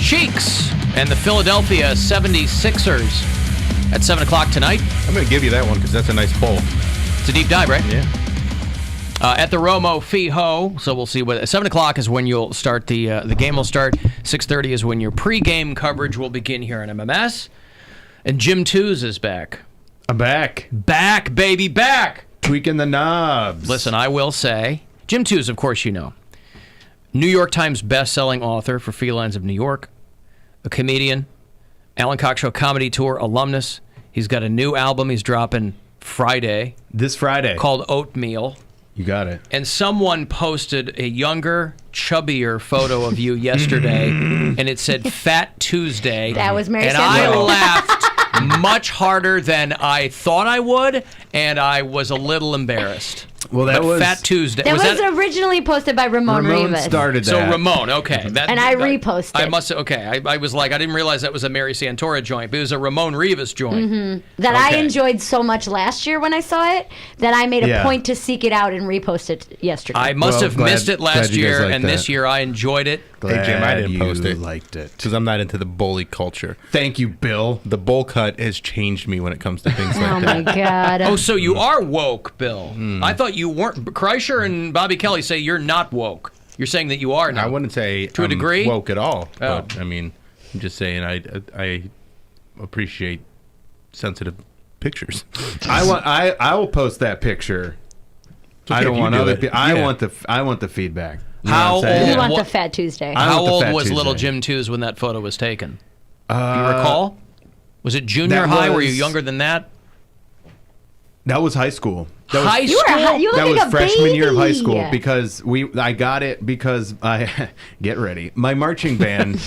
Cheeks and the Philadelphia 76ers at 7 o'clock tonight. I'm going to give you that one because that's a nice poll. It's a deep dive, right? Yeah. At the Romo Fee-Ho, so we'll see what 7 o'clock is when you'll start the game will start. 6:30 is when your pregame coverage will begin here on MMS. And Jim Tews is back. I'm back. Back, baby, back. Tweaking the knobs. Listen, I will say, Jim Tews, of course you know, New York Times best-selling author for Felines of New York, a comedian, Alan Cox Show Comedy Tour alumnus. He's got a new album he's dropping Friday. This Friday. Called Oatmeal. You got it. And someone posted a younger, chubbier photo of you yesterday, and it said Fat Tuesday. That was Mary And Santora. I laughed much harder than I thought I would, and I was a little embarrassed. Well, that was Fat Tuesday. That was originally posted by Ramon Rivas. started that. So Ramon, okay. And I reposted. I must okay. I was like, I didn't realize that was a Mary Santora joint, but it was a Ramon Rivas joint. That I Okay. enjoyed so much last year when I saw it that I made a point to seek it out and repost it yesterday. I must have missed it last glad you guys year, liked and that. this year I enjoyed it. Glad Jim, I didn't you post it. liked it. Because I'm not into the bully culture. Thank you, Bill. The bowl cut has changed me when it comes to things like Oh that. my God. Oh, so you are woke, Bill. I thought you weren't. Kreischer and Bobby Kelly say you're not woke. You're saying that you are now. I wouldn't say To a I'm degree? woke at all. Oh. But, I mean, I'm just saying I appreciate sensitive pictures. I will post that picture. I okay don't if want you do other it. people. I want the feedback. You know How what I'm saying? You old- want what- the Fat Tuesday. I How want the old Fat was little Tuesday. Jim Tews when that photo was taken? Do you recall? Was it junior that high? Were you was- younger than that? That was high school. That was, High You were school? you look that like was a freshman year of high baby. school because I got it because I get ready. My marching band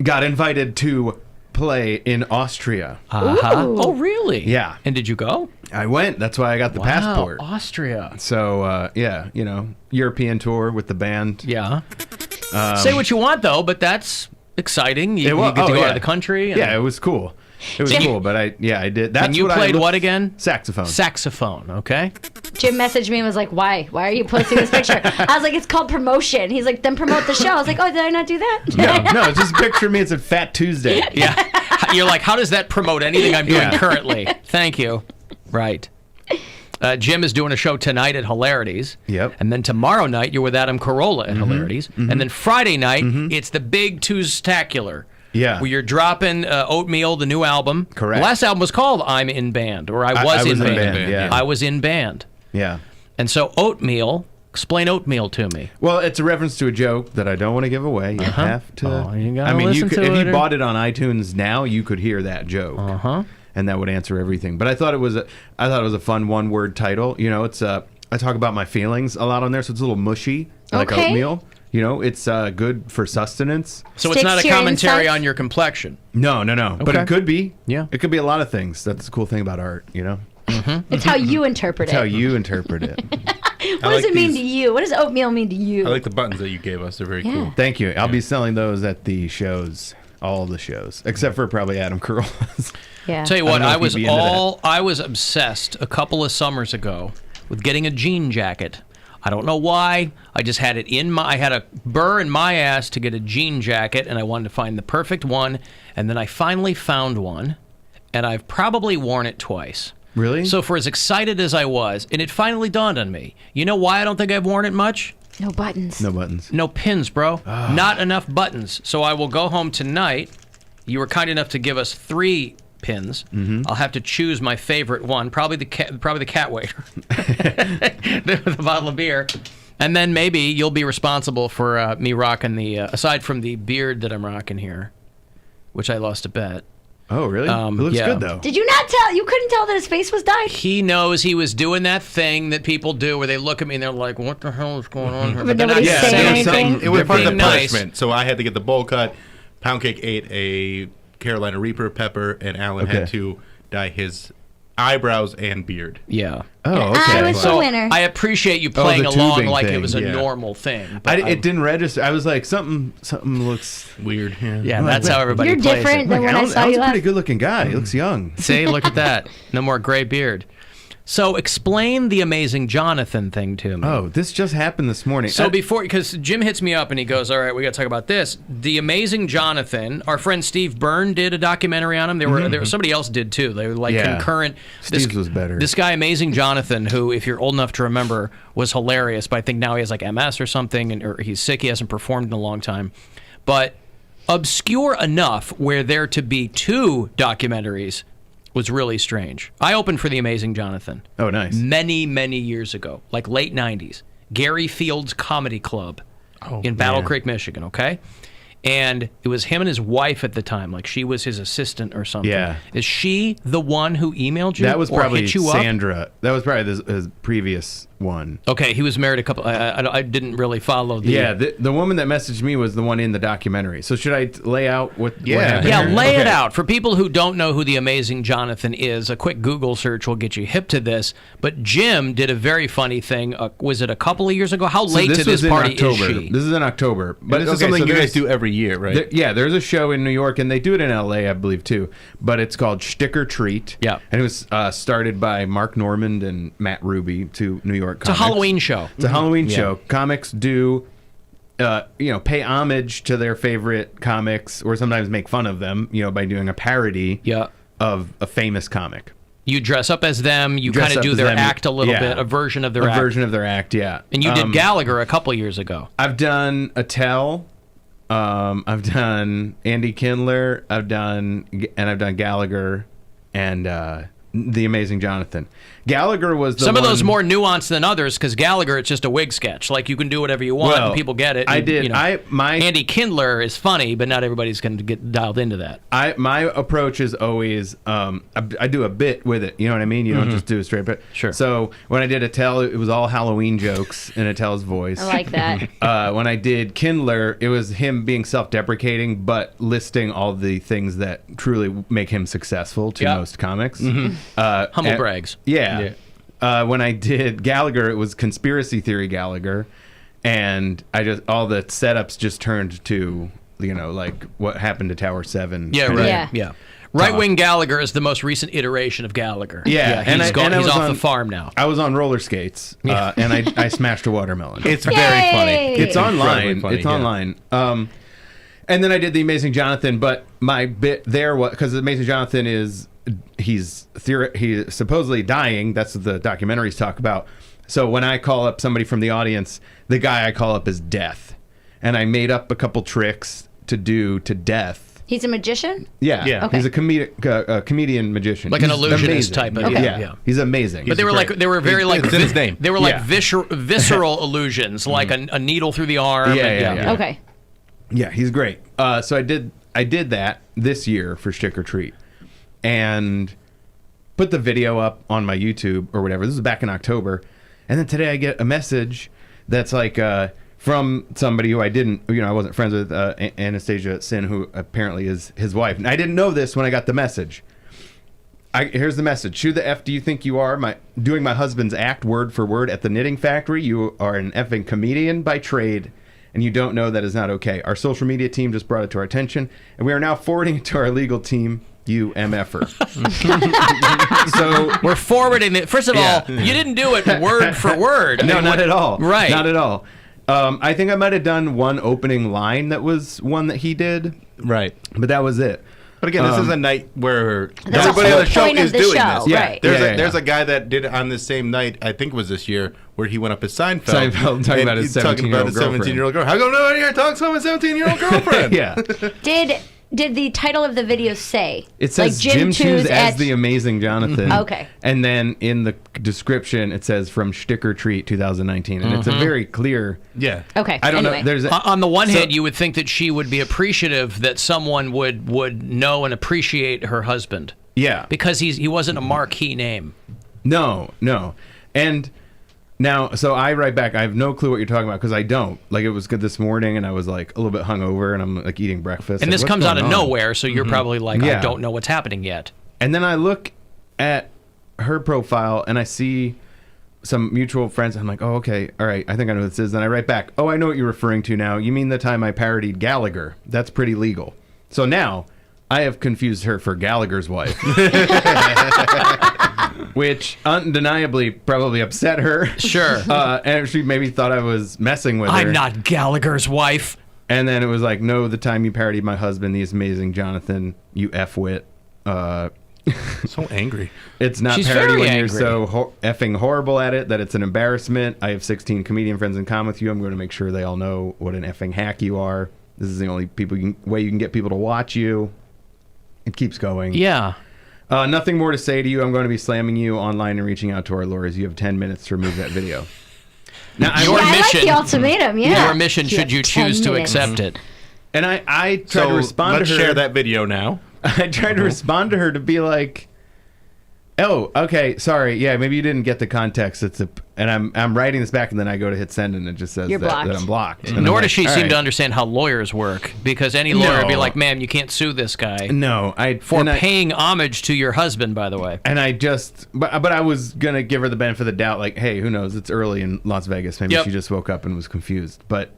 got invited to play in Austria. Uh-huh. Ooh. Oh, really? Yeah. And did you go? I went. That's why I got the passport. Austria. So yeah, European tour with the band. Yeah. Say what you want, though, but that's exciting. You get to go out of the country. And, Yeah, it was cool. It was cool, but I did. That's and you what played I what again? Saxophone. Saxophone, okay. Jim messaged me and was like, why? Why are you posting this picture? I was like, it's called promotion. He's like, then promote the show. I was like, oh, did I not do that? No, it's just a picture of me. It's a Fat Tuesday. Yeah. You're like, how does that promote anything I'm doing currently? Thank you. Right. Jim is doing a show tonight at Hilarities. Yep. And then tomorrow night, you're with Adam Carolla at Hilarities. And then Friday night, it's the big Tuesdacular. Yeah. Where you're dropping Oatmeal, the new album. Correct. The last album was called I'm in Band, or I was in band. yeah. I was in band. Yeah. And so Oatmeal, explain Oatmeal to me. Well, it's a reference to a joke that I don't want to give away. You have to. Oh, you gotta I mean, listen to if it you or- bought it on iTunes now, you could hear that joke. Uh-huh. And that would answer everything. But I thought it was a fun one-word title. It's I talk about my feelings a lot on there, so it's a little mushy, like Okay. oatmeal. It's good for sustenance. So it's Sticks not a to your commentary insides? on your complexion. No. But Okay. it could be. Yeah. It could be a lot of things. That's the cool thing about art, It's how you interpret It's how it. you interpret it. What does like it mean these- to you? What does oatmeal mean to you? I like the buttons that you gave us. They're very Yeah. cool. Thank you. I'll be selling those at the shows. All the shows. Except for probably Adam Carolla's. yeah. Tell you I what, don't know I if was you'd be into I was obsessed a couple of summers ago with getting a jean jacket. I don't know why. I just had it I had a burr in my ass to get a jean jacket, and I wanted to find the perfect one, and then I finally found one, and I've probably worn it twice. Really? So for as excited as I was, and it finally dawned on me, you know why I don't think I've worn it much? No buttons. No buttons. No pins, bro. Ah. Not enough buttons. So I will go home tonight. You were kind enough to give us 3 pins. Mm-hmm. I'll have to choose my favorite one. Probably the cat waiter with a bottle of beer. And then maybe you'll be responsible for me rocking the aside from the beard that I'm rocking here, which I lost a bet. Oh, really? It looks yeah. good, though. Did you not tell? You couldn't tell that his face was dyed? He knows he was doing that thing that people do where they look at me and they're like, "What the hell is going on here?" But they're not nobody's saying saying There was anything. something- it was They're part of the being nice. punishment. So I had to get the bowl cut. Poundcake ate a Carolina Reaper pepper, and Alan had Okay. to dye his eyebrows and beard. Yeah. Oh, I okay. was the winner. I appreciate you playing the along tubing like it thing, was a yeah. normal thing. But It didn't register. I was like, something looks. Weird. Yeah, that's how everybody You're plays different it. than when I saw Alan's you a pretty last. good-looking guy. He looks young. See, look at that. No more gray beard. So explain the Amazing Jonathan thing to me. Oh, this just happened this morning. So because Jim hits me up and he goes, all right, we got to talk about this. The Amazing Jonathan, our friend Steve Byrne did a documentary on him. There were somebody else did too. They were like concurrent. Steve's was better. This guy, Amazing Jonathan, who, if you're old enough to remember, was hilarious. But I think now he has like MS or something, or he's sick. He hasn't performed in a long time. But obscure enough where there to be 2 documentaries was really strange. I opened for the Amazing Jonathan. Oh, nice. Many, many years ago, like late 90s. Gary Field's Comedy Club in Battle Creek, Michigan, okay? And it was him and his wife at the time. Like, she was his assistant or something. Yeah. Is she the one who emailed you? That was or probably hit you Sandra. Up? That was probably his previous one. Okay, he was married a couple. I didn't really follow the. Yeah, the woman that messaged me was the one in the documentary. So should I lay out what happened? Yeah, here? lay it Okay. out. For people who don't know who the Amazing Jonathan is, a quick Google search will get you hip to this. But Jim did a very funny thing. Was it a couple of years ago? How late to this was in party October. is she? This is in October. But This is something you guys do every year, right? There's a show in New York, and they do it in L.A., I believe, too. But it's called Shtick or Treat. Yeah. And it was started by Mark Normand and Matt Ruby, two New York It's comics. a Halloween show. It's a Halloween show. Comics do, pay homage to their favorite comics, or sometimes make fun of them, by doing a parody of a famous comic. You dress up as them. You Dress kind of up do as their them. act a little Yeah. bit, a version of their A act. version of their act, yeah. And you did Gallagher a couple years ago. I've done Attell. I've done Andy Kindler. I've done Gallagher, and the Amazing Jonathan. Gallagher was the Some of one, those more nuanced than others, because Gallagher, it's just a wig sketch. Like, you can do whatever you want, Well, and people get it. I and, did. Andy Kindler is funny, but not everybody's going to get dialed into that. My approach is always I do a bit with it. You know what I mean? You don't just do a straight bit. Sure. So when I did Attell, it was all Halloween jokes in Attell's voice. I like that. When I did Kindler, it was him being self-deprecating, but listing all the things that truly make him successful to most comics. Humble brags. Yeah. When I did Gallagher, it was conspiracy theory Gallagher, and all the setups just turned to like what happened to Tower 7. Yeah, right. Yeah. Yeah. Right Wing Gallagher is the most recent iteration of Gallagher. Yeah, he's and I he's was off on- the farm now. I was on roller skates, and I smashed a watermelon. It's very funny. It's online. incredibly funny, It's yeah. online. And then I did the Amazing Jonathan, but my bit there was because the Amazing Jonathan he's supposedly dying. That's what the documentaries talk about. So when I call up somebody from the audience, the guy I call up is Death, and I made up a couple tricks to do to Death. He's a magician? Yeah, Yeah. Okay. He's a comedian magician, Like an He's illusionist amazing. type of- Okay. Yeah, he's amazing. But they were great. like they were very like It's in his name. They were like Yeah. visceral illusions, like a needle through the arm. Yeah, and- yeah. Okay. Yeah, he's great. So I did that this year for Shtick or Treat, and put the video up on my YouTube or whatever. This was back in October, and then today I get a message that's like from somebody who I wasn't friends with, Anastasia Sin, who apparently is his wife. And I didn't know this when I got the message. Here's the message. Who the F do you think you are? Doing my husband's act word for word at the knitting factory. You are an effing comedian by trade, and you don't know that is not okay. Our social media team just brought it to our attention, and we are now forwarding it to our legal team. You MFer. So We're forwarding it. First of all, you didn't do it word for word. no, not at all. Right. Not at all. I think I might have done one opening line that was one that he did, Right. but that was it. But again, this is a night where That's everybody the on the show point of is the doing show, this. Yeah. right. There's a guy that did it on this same night, I think it was this year, where he went up as Seinfeld. Seinfeld talking about his 17-year-old girlfriend. 17-year-old girl. How come nobody here talks about my 17-year-old girlfriend? Yeah. Did the title of the video say? It says like Jim Tews as at- the Amazing Jonathan. Okay. And then in the description, it says from Shtick or Treat 2019. And it's a very clear... Yeah. Okay. I don't anyway. know. There's On the one So- hand, you would think that she would be appreciative that someone would know and appreciate her husband Yeah. because he wasn't a marquee name. No. And now, so I write back, I have no clue what you're talking about because I don't. Like, it was good this morning and I was like a little bit hungover and I'm like eating breakfast. And Like, this what's comes out going of on? nowhere, so you're probably like, I Yeah. don't know what's happening yet. And then I look at her profile and I see some mutual friends. I'm like, oh, okay. All right. I think I know who this is. Then I write back, oh, I know what you're referring to now. You mean the time I parodied Gallagher? That's pretty legal. So now I have confused her for Gallagher's wife. which undeniably probably upset her. Sure. And she maybe thought I was messing with her. I'm not Gallagher's wife. And then it was like, no, the time you parodied my husband, the amazing Jonathan, you F-wit. So angry. It's not She's parody very when angry. you're so effing horrible at it that it's an embarrassment. I have 16 comedian friends in common with you. I'm going to make sure they all know what an effing hack you are. This is the only way you can get people to watch you. It keeps going. Yeah. Nothing more to say to you. I'm going to be slamming you online and reaching out to our lawyers. You have 10 minutes to remove that video. Now, Your I like mission- the ultimatum. Yeah. Your mission, should you have choose 10 to minutes. accept it. And I tried to respond let's to her. share that video now. I tried to respond to her to be like, "Oh, okay, sorry, yeah, maybe you didn't get the context." And I'm writing this back, and then I go to hit send, and it just says You're that blocked. I'm blocked. And Nor I'm does like, she all seem right. to understand how lawyers work, because any lawyer would be No. like, "Ma'am, you can't sue this guy No, for paying homage to your husband." By the way, And I just, but I was gonna give her the benefit of the doubt, like, hey, who knows? It's early in Las Vegas. Maybe Yep. she just woke up and was confused. But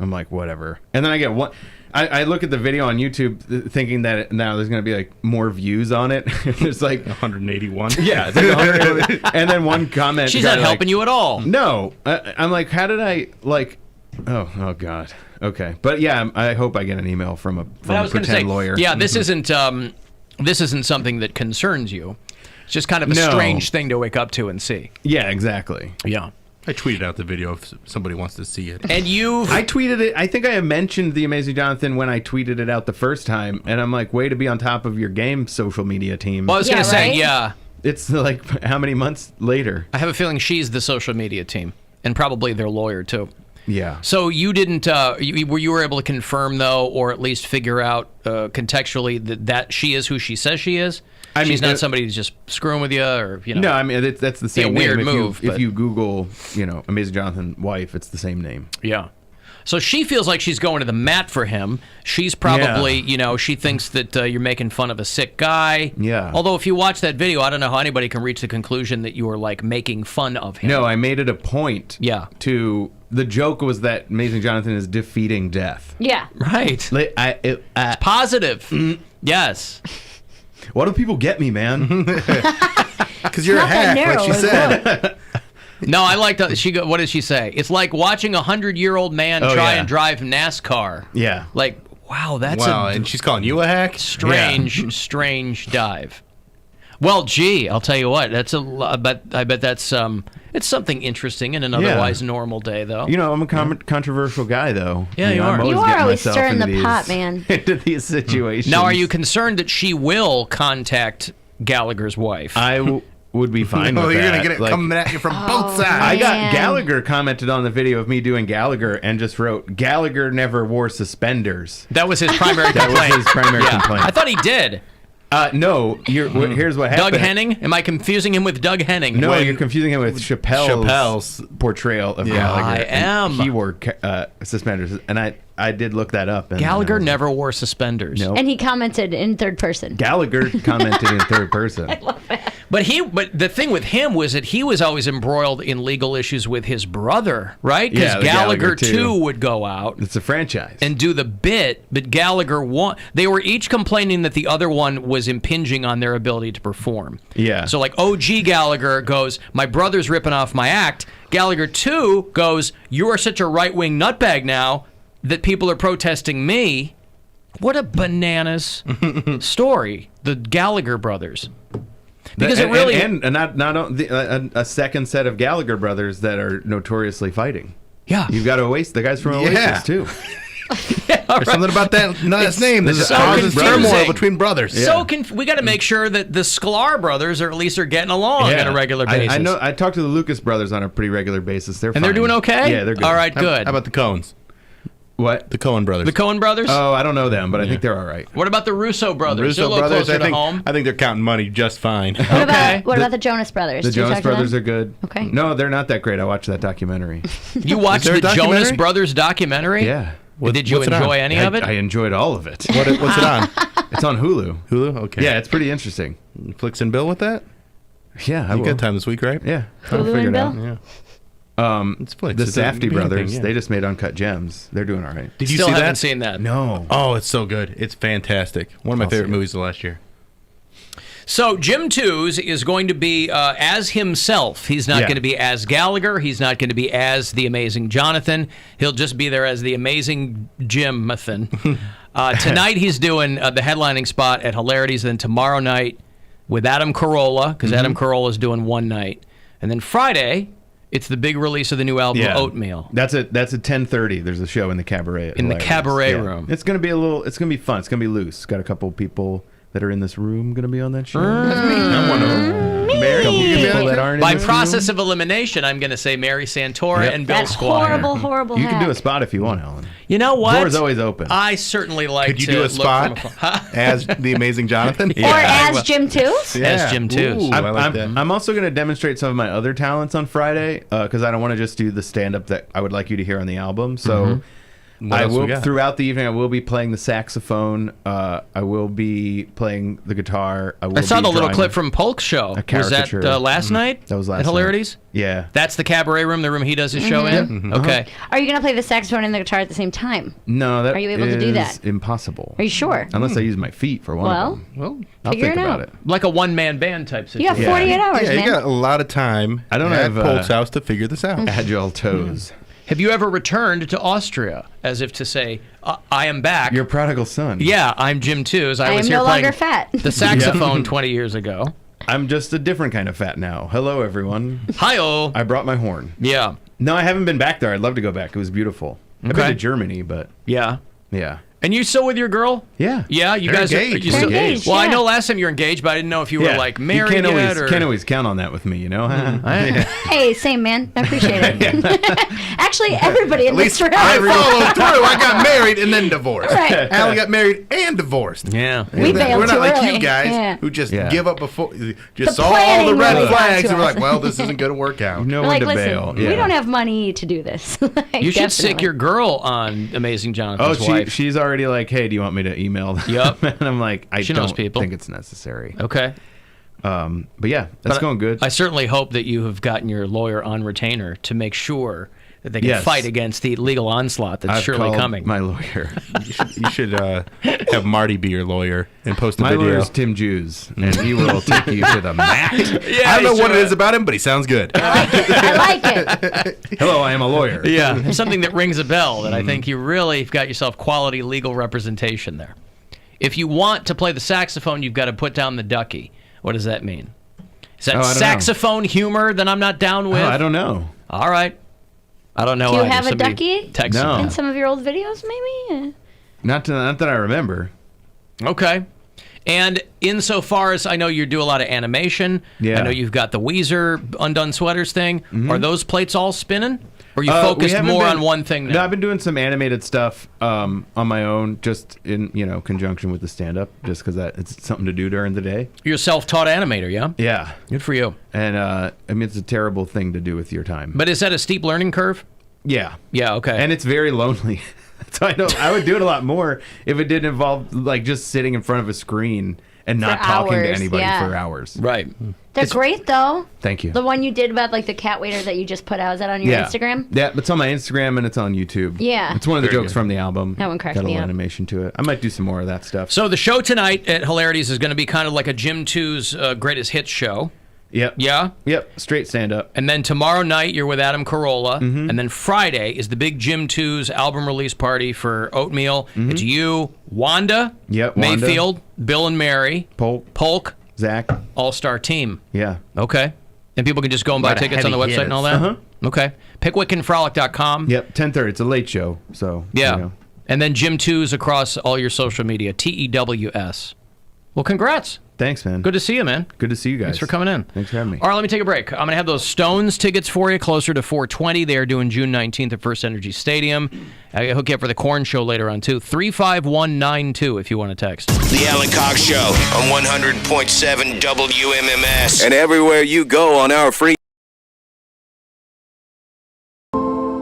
I'm like, whatever. And then I get one. I look at the video on YouTube thinking that now there's going to be like more views on it. There's like 181. yeah, it's like 100, and then one comment. she's got not like, helping you at all. No, I'm like, how did I like? Oh God. Okay, but yeah, I hope I get an email from a But I was going to pretend say, lawyer. yeah, this isn't something that concerns you. It's just kind of a No. strange thing to wake up to and see. Yeah, exactly. Yeah. I tweeted out the video if somebody wants to see it. And you, I tweeted it. I think I mentioned the Amazing Jonathan when I tweeted it out the first time, and I'm like, way to be on top of your game, social media team. well, I was Yeah, going to say, right? yeah, It's like how many months later? I have a feeling she's the social media team, and probably their lawyer too. Yeah. So you didn't, you were able to confirm though, or at least figure out contextually that she is who she says she is. I She's mean, not somebody who's just screwing with you, or you know. No, I mean that's the same a weird name. move, If but- you Google, Amazing Jonathan wife, it's the same name. Yeah. So she feels like she's going to the mat for him. She's probably, she thinks that you're making fun of a sick guy. Yeah. Although if you watch that video, I don't know how anybody can reach the conclusion that you were like making fun of him. No, I made it a point. Yeah. The joke was that Amazing Jonathan is defeating death. Yeah. Right. Positive. Positive. Yes. Why do people get me, man? Because you're a Not that hack, like narrow she as said. No, I like that. What does she say? It's like watching a 100-year-old man Oh, try yeah. and drive NASCAR. Yeah. Like, wow, that's Wow, a and she's calling you a hack? strange dive. Well, gee, I'll tell you what. That's I bet that's it's something interesting in an otherwise normal day, though. I'm a controversial guy, though. Yeah, you are. I'm You always are getting always myself stirring into the these- pot, man. into these situations. Now, are you concerned that she will contact Gallagher's wife? Would be fine Oh, with you're that. going to get it Like, coming at you from both sides. I got Man. Gallagher commented on the video of me doing Gallagher and just wrote, Gallagher never wore suspenders. That was his primary That was complaint. his primary complaint. I thought he did. No, here's what happened. Doug Henning? Am I confusing him with Doug Henning? No, When- you're confusing him with Chappelle's portrayal of Gallagher. I and am. He wore suspenders, and I did look that up. And Gallagher I was- never wore suspenders. No. And he commented in third person. Gallagher commented in third person. But the thing with him was that he was always embroiled in legal issues with his brother, right? Because Yeah, the Gallagher Gallagher too. would go out It's a franchise. and do the bit, but Gallagher won. They were each complaining that the other one was impinging on their ability to perform. Yeah. So like OG Gallagher goes, my brother's ripping off my act. Gallagher 2 goes, you are such a right-wing nutbag now that people are protesting me. What a bananas story, the Gallagher brothers. Because it really... and a second set of Gallagher brothers that are notoriously fighting. yeah. You've got Oasis, the guys from Oasis Yeah. too. There's something about that last name that so just causes confusing. turmoil between brothers. So we got to make sure that the Sklar brothers are at least are getting along on a regular basis. I know. I talk to the Lucas brothers on a pretty regular basis. They're And they're fine. doing okay? Yeah, they're good. All right, good. How about the Coens? What? The Coen brothers. The Coen brothers? Oh, I don't know them, but I think they're all right. What about the Russo brothers? They're a Russo little brothers, closer I think, to home. I think they're counting money just fine. What Okay. about the Jonas Brothers? The Did you Jonas talk to them? Brothers are good. Okay. No, they're not that great. I watched that documentary. You watched there a the Jonas documentary? Brothers documentary? Yeah. Did you what's it on? enjoy any of it? I enjoyed all of it. What's it on? It's on Hulu. Hulu? Okay. Yeah, it's pretty interesting. Flicks and Bill with that? Yeah, I You will. got time this week, right? Yeah, Hulu I'll figure and it out. Bill? Yeah. It's Flicks. The It's a Safdie big brothers, thing, yeah. they just made Uncut Gems. They're doing all right. Did you Still see haven't that? seen that. No. Oh, it's so good. It's fantastic. One of my I'll favorite see it. movies of last year. So Jim Tews is going to be as himself. He's not going to be as Gallagher. He's not going to be as the amazing Jonathan. He'll just be there as the amazing Jim-athan. Tonight he's doing the headlining spot at Hilarities. Then tomorrow night with Adam Carolla, because Adam Carolla's doing one night. And then Friday, it's the big release of the new album, Oatmeal. That's at 10:30. There's a show in the cabaret. In the cabaret room. It's gonna be it's gonna be fun. It's gonna be loose. Got a couple people that are in this room gonna be on that show. That's me. I'm one of them. Mary, people that aren't By in this process room. of elimination, I'm going to say Mary Santora and Bill That Squire. horrible You can do a hack. spot if you want, Alan. You know what? Door's always open. I certainly like Could you to do a look spot from afar. as the amazing Jonathan? Or as well. Jim Tews? As Jim Tews. Ooh, I like that. I'm also going to demonstrate some of my other talents on Friday because I don't want to just do the stand-up that I would like you to hear on the album. So What I else we will got? throughout the evening. I will be playing the saxophone. I will be playing the guitar. I saw be the little drawing clip from Polk's show. a Was that caricature. last night? That was last at Hilarities? night. Yeah. That's the cabaret room, the room he does his show in? Okay. Are you going to play the saxophone and the guitar at the same time? No, that Are you able to do is that? Impossible. Are you sure? Unless I use my feet for one Well, of them. Well, I'll figure think it about out. it. like a one-man band type You situation. have 48 hours, Yeah, man. you got a lot of time. I don't at have, Polk's house to figure this out. Agile toes. Have you ever returned to Austria as if to say, I am back? Your prodigal son. Yeah, I'm Jim Tews. I I was am here no playing longer fat. the saxophone 20 years ago. I'm just a different kind of fat now. Hello, everyone. Hi-oh. I brought my horn. Yeah. No, I haven't been back there. I'd love to go back. It was beautiful. I've Okay. been to Germany, but Yeah. yeah. And you still with your girl? Yeah. Yeah, you They're guys engaged. are you They're still, engaged, Well, I yeah. know last time you were engaged, but I didn't know if you were like married you yet can't always count on that with me, you know? Hey, same, man. I appreciate it. Actually, everybody in At least this room. I followed through. I got married and then divorced. Right. Alan got married and divorced. Yeah. We bailed We're not too like early. you guys Yeah. who just Yeah. give up before just The saw all the planning red really got flags to and were us. like, well, this isn't going to work out. No We're one like, to listen, bail. we don't have money to do this. You should sick Definitely. your girl on Amazing Oh, Jonathan's wife. she's already like, hey, do you want me to email them? Yup. And I'm like, I She knows don't people. think it's necessary. Okay. But yeah, that's But going good. I certainly hope that you have gotten your lawyer on retainer to make sure that they can Yes. fight against the legal onslaught that's I've surely called coming. my lawyer. You should have Marty be your lawyer and post a My video. lawyer's Tim Jews, and he will take you to the mat. Yeah, I don't know what sure. it is about him, but he sounds good. I like it. Hello, I am a lawyer. Yeah, something that rings a bell that I think you really have got yourself quality legal representation there. If you want to play the saxophone, you've got to put down the ducky. What does that mean? Is that Oh, I don't know. saxophone humor that I'm not down with? Oh, I don't know. All right. I don't know. Do you either. have a Somebody ducky? text No. me. In some of your old videos, maybe? Not that I remember. Okay. And insofar as I know you do a lot of animation, Yeah. I know you've got the Weezer Undone Sweaters thing. Are those plates all spinning? Or are you We focused haven't more been- on one thing now? No, I've been doing some animated stuff on my own, just in conjunction with the stand-up, just because it's something to do during the day. You're a self-taught animator, yeah? Yeah, Good for you. and I mean it's a terrible thing to do with your time. But is that a steep learning curve? Yeah, Yeah, okay. and it's very lonely. So I would do it a lot more if it didn't involve like just sitting in front of a screen and not For talking to hours, anybody yeah. for hours. right. They're great, though. Thank you. The one you did about like the cat waiter that you just put out, is that on your yeah. Instagram? Yeah, it's on my Instagram and it's on YouTube. Yeah. It's one of the Very jokes good. from the album. That one cracked Got a me little up. animation to it. I might do some more of that stuff. So the show tonight at Hilarities is going to be kind of like a Jim Tews greatest hits show. Yep. Yeah? Yep. Straight stand up. And then tomorrow night you're with Adam Carolla. Mm-hmm. And then Friday is the big Jim Tews album release party for Oatmeal. It's you, Wanda, Mm-hmm. Yep, Wanda. Mayfield, Bill and Mary, Polk, Zach. all-star team. Yeah. Okay. And people can just go and buy Lot of tickets on the heavy website and all that? hitters. Okay. Pickwickandfrolic.com. Yep. 10:30. It's a late show, so Yeah. you know. And then Jim Tews across all your social media, TEWS. Well, congrats. Thanks, man. Good to see you, man. Good to see you guys. Thanks for coming in. Thanks for having me. All right, let me take a break. I'm going to have those Stones tickets for you closer to 420. They are doing June 19th at First Energy Stadium. I hook you up for the Corn Show later on, too. 35192 if you want to text. The Alan Cox Show on 100.7 WMMS. And everywhere you go on our free